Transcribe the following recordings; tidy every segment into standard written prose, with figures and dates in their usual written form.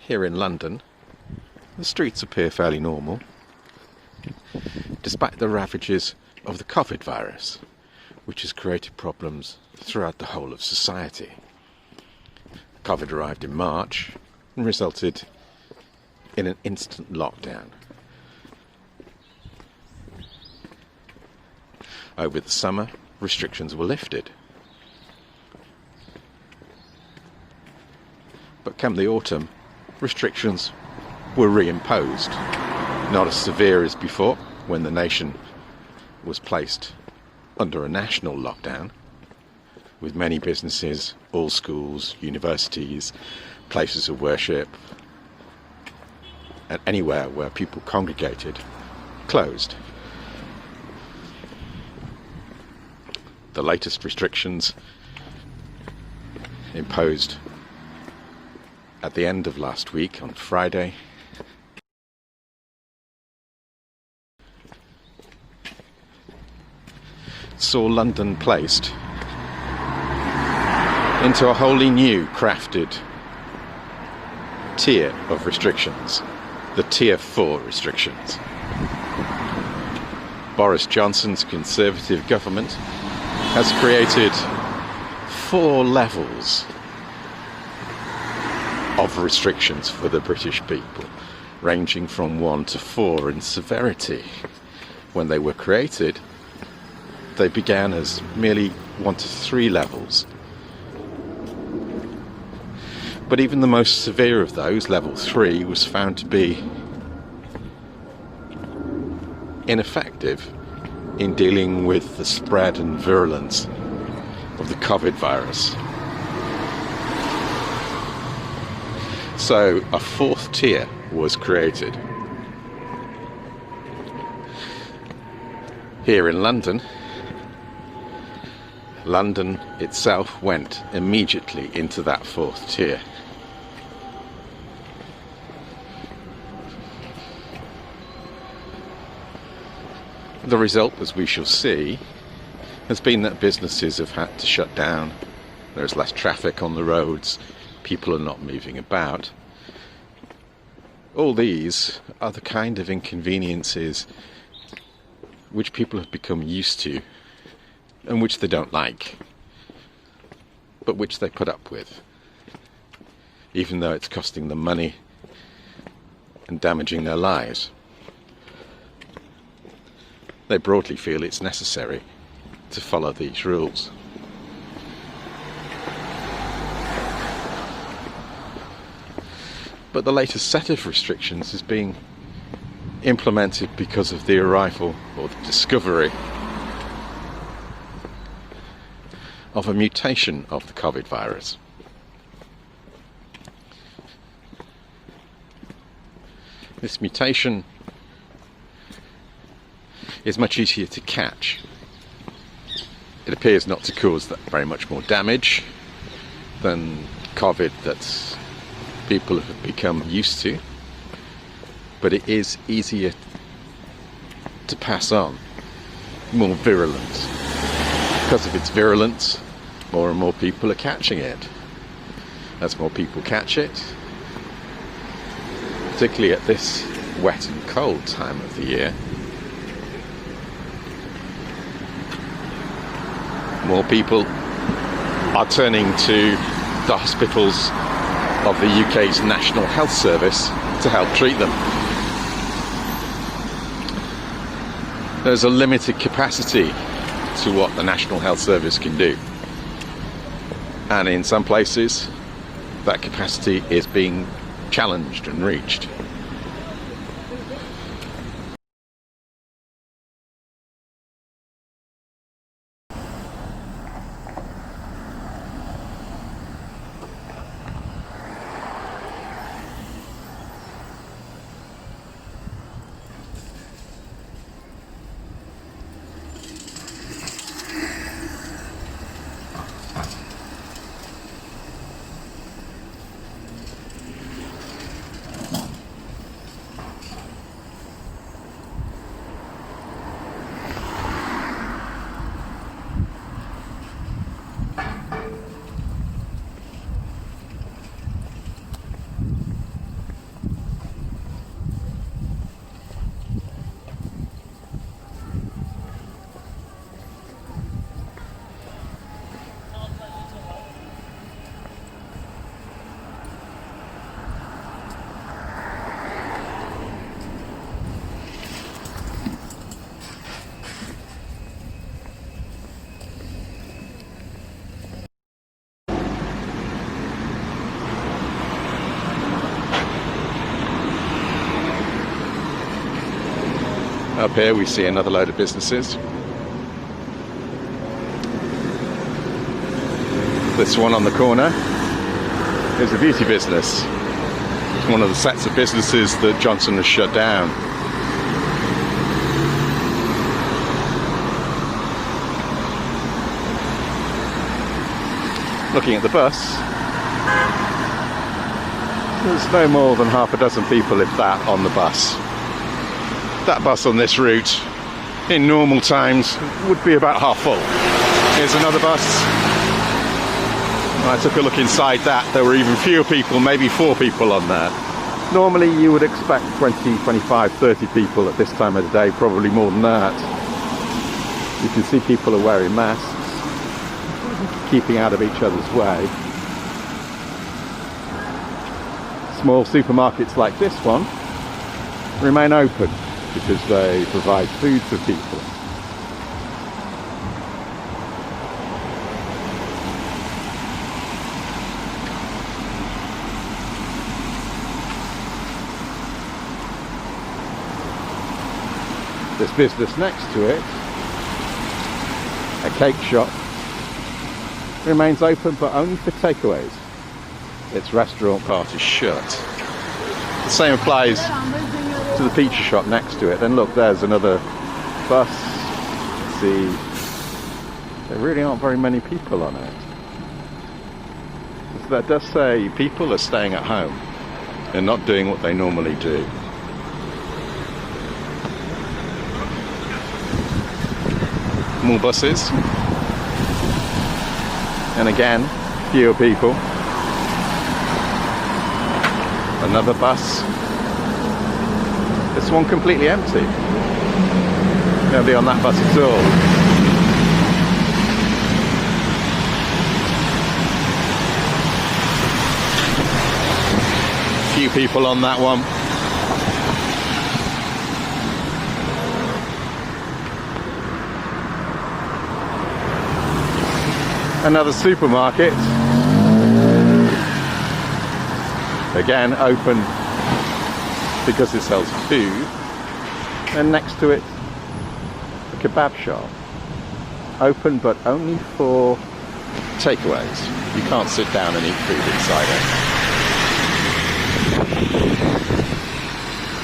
Here in London, the streets appear fairly normal, despite the ravages of the COVID virus, which has created problems throughout the whole of society. COVID arrived in March and resulted in an instant lockdown. Over the summer, restrictions were lifted. But come the autumn, restrictions were reimposed, not as severe as before, when the nation was placed under a national lockdown, with many businesses, all schools, universities, places of worship, and anywhere where people congregated, closed. The latest restrictions imposed at the end of last week on Friday saw London placed into a wholly new crafted tier of restrictions, the Tier 4 restrictions. Boris Johnson's Conservative government has created 4 levels of restrictions for the British people, ranging from 1 to 4 in severity. When they were created, they began as merely 1 to 3 levels. But even the most severe of those, level 3, was found to be ineffective in dealing with the spread and virulence of the COVID virus. So a 4th tier was created. Here in London, London itself went immediately into that 4th tier. The result, as we shall see, has been that businesses have had to shut down. There's less traffic on the roads, people are not moving about. All these are the kind of inconveniences which people have become used to and which they don't like, but which they put up with, even though it's costing them money and damaging their lives. They broadly feel it's necessary to follow these rules. But the latest set of restrictions is being implemented because of the arrival or the discovery of a mutation of the COVID virus. This mutation is much easier to catch. It appears not to cause that very much more damage than COVID that people have become used to, but it is easier to pass on, more virulent. Because of its virulence, more and more people are catching it. As more people catch it, particularly at this wet and cold time of the year, more people are turning to the hospitals of the UK's National Health Service to help treat them. There's a limited capacity to what the National Health Service can do, and in some places that capacity is being challenged and reached. Up here we see another load of businesses. This one on the corner is a beauty business. It's one of the sets of businesses that Johnson has shut down. Looking at the bus, there's no more than half a dozen people, if that, on the bus. That bus on this route, in normal times, would be about half full. Here's another bus. When I took a look inside that, there were even fewer people, maybe 4 people on there. Normally you would expect 20, 25, 30 people at this time of the day, probably more than that. You can see people are wearing masks, keeping out of each other's way. Small supermarkets like this one remain open because they provide food for people. This business next to it, a cake shop, remains open but only for takeaways. Its restaurant part is shut. The same applies to the pizza shop next to it. Then look, there's another bus. See, there really aren't very many people on it. So that does say people are staying at home and not doing what they normally do. More buses. And again, fewer people. Another bus. This one completely empty. Nobody on that bus at all. Few people on that one. Another supermarket. Again, open because it sells food. And next to it, a kebab shop. Open but only for takeaways. You can't sit down and eat food inside it.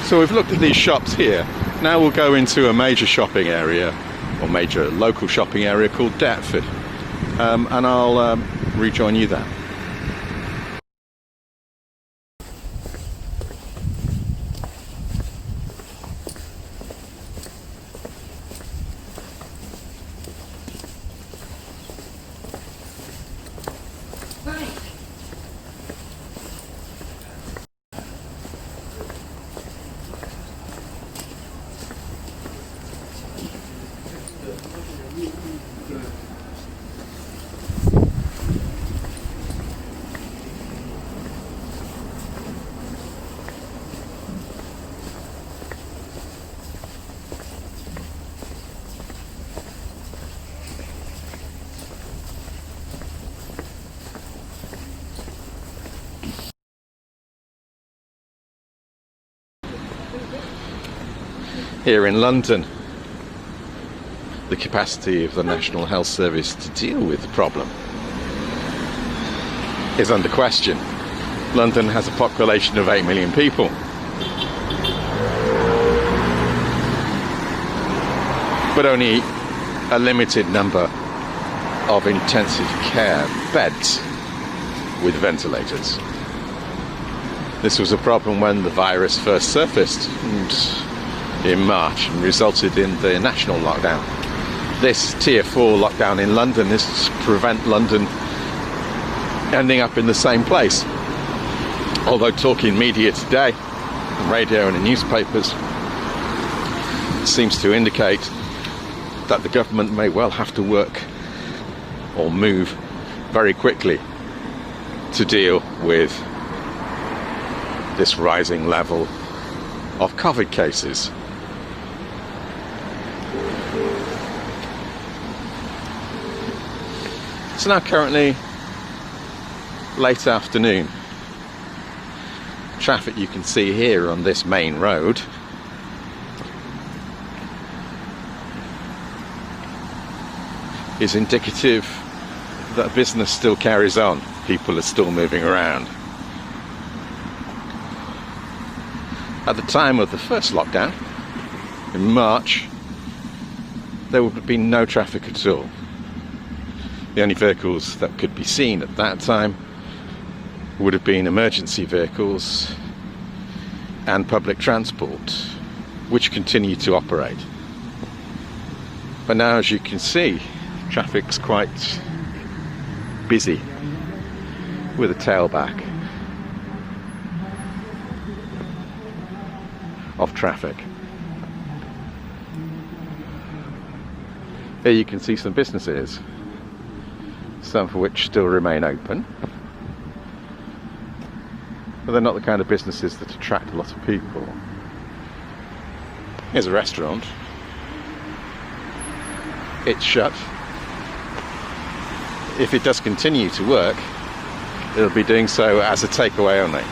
So we've looked at these shops here. Now we'll go into a major shopping area, or major local shopping area called Deptford. And I'll rejoin you there. Here in London, the capacity of the National Health Service to deal with the problem is under question. London has a population of 8 million people. But only a limited number of intensive care beds with ventilators. This was a problem when the virus first surfaced in March and resulted in the national lockdown. This Tier 4 lockdown in London is to prevent London ending up in the same place. Although talking media today, radio and the newspapers, seems to indicate that the government may well have to work or move very quickly to deal with this rising level of COVID cases. It's now currently late afternoon. Traffic you can see here on this main road is indicative that business still carries on. People are still moving around. At the time of the first lockdown, in March, there would have been no traffic at all. The only vehicles that could be seen at that time would have been emergency vehicles and public transport, which continue to operate. But now, as you can see, traffic's quite busy with a tailback of traffic. Here you can see some businesses, some of which still remain open, but they're not the kind of businesses that attract a lot of people. Here's a restaurant. It's shut. If it does continue to work, it'll be doing so as a takeaway only.